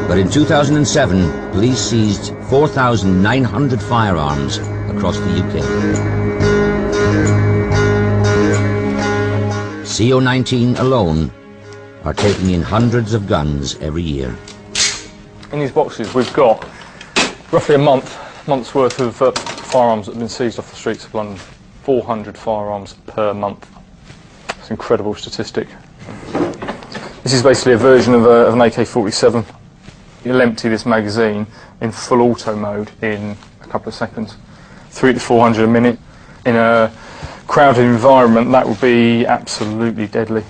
But in 2007, police seized 4,900 firearms across the UK. CO19 alone are taking in hundreds of guns every year. In these boxes we've got roughly a month's worth of firearms that have been seized off the streets of London. 400 firearms per month. It's an incredible statistic. This is basically a version of an AK-47. You'll empty this magazine in full auto mode in a couple of seconds. 300 to 400 a minute. In a crowded environment, that would be absolutely deadly.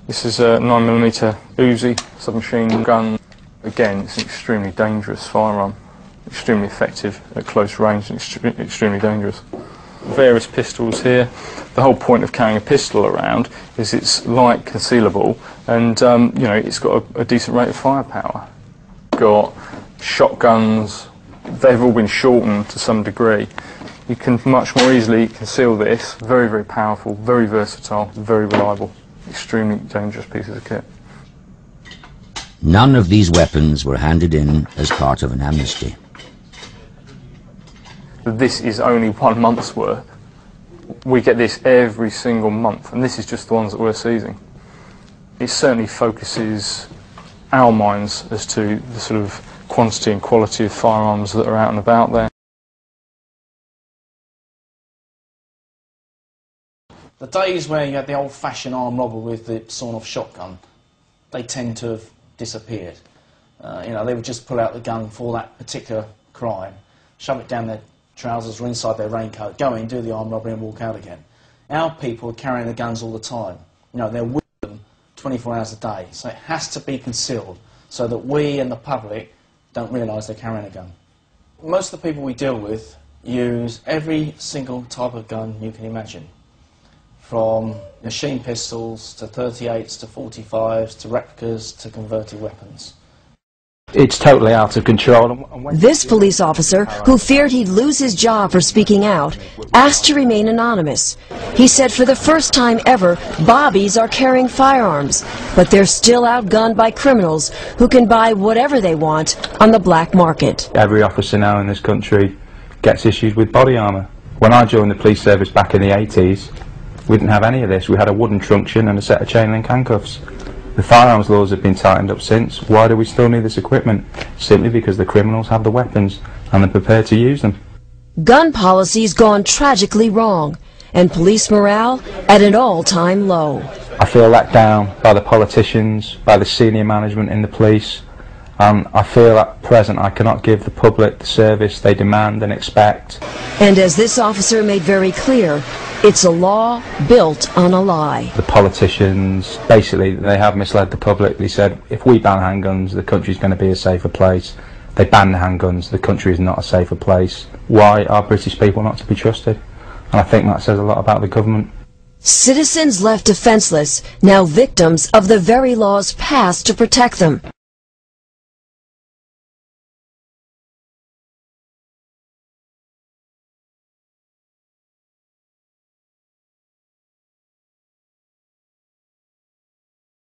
This is a 9mm Uzi submachine gun. Again, it's an extremely dangerous firearm. Extremely effective at close range and extremely dangerous. Various pistols here. The whole point of carrying a pistol around is it's light, concealable, and you know, it's got a decent rate of firepower. Got shotguns. They've all been shortened to some degree. You can much more easily conceal this. Very, very powerful, very versatile, very reliable. Extremely dangerous pieces of kit. None of these weapons were handed in as part of an amnesty. This is only 1 month's worth. We get this every single month, and this is just the ones that we're seizing. It certainly focuses our minds as to the sort of quantity and quality of firearms that are out and about there. The days where you had the old-fashioned armed robber with the sawn-off shotgun, they tend to have disappeared. You know, they would just pull out the gun for that particular crime, shove it down their trousers or inside their raincoat, go in, do the armed robbery and walk out again. Our people are carrying the guns all the time. You know, they're with them 24 hours a day, so it has to be concealed so that we and the public don't realise they're carrying a gun. Most of the people we deal with use every single type of gun you can imagine, from machine pistols to 38s to 45s to replicas to converted weapons. It's totally out of control. This police officer, who feared he'd lose his job for speaking out, asked to remain anonymous. He said for the first time ever, bobbies are carrying firearms, but they're still outgunned by criminals who can buy whatever they want on the black market. Every officer now in this country gets issued with body armour. When I joined the police service back in the 80s, we didn't have any of this. We had a wooden truncheon and a set of chain link handcuffs. The firearms laws have been tightened up since. Why do we still need this equipment? Simply because the criminals have the weapons and they're prepared to use them. Gun policy's gone tragically wrong, and police morale at an all-time low. I feel let down by the politicians, by the senior management in the police. I feel at present I cannot give the public the service they demand and expect. And as this officer made very clear, it's a law built on a lie. The politicians, basically, they have misled the public. They said, if we ban handguns, the country's going to be a safer place. They ban the handguns, the country is not a safer place. Why are British people not to be trusted? And I think that says a lot about the government. Citizens left defenseless, now victims of the very laws passed to protect them.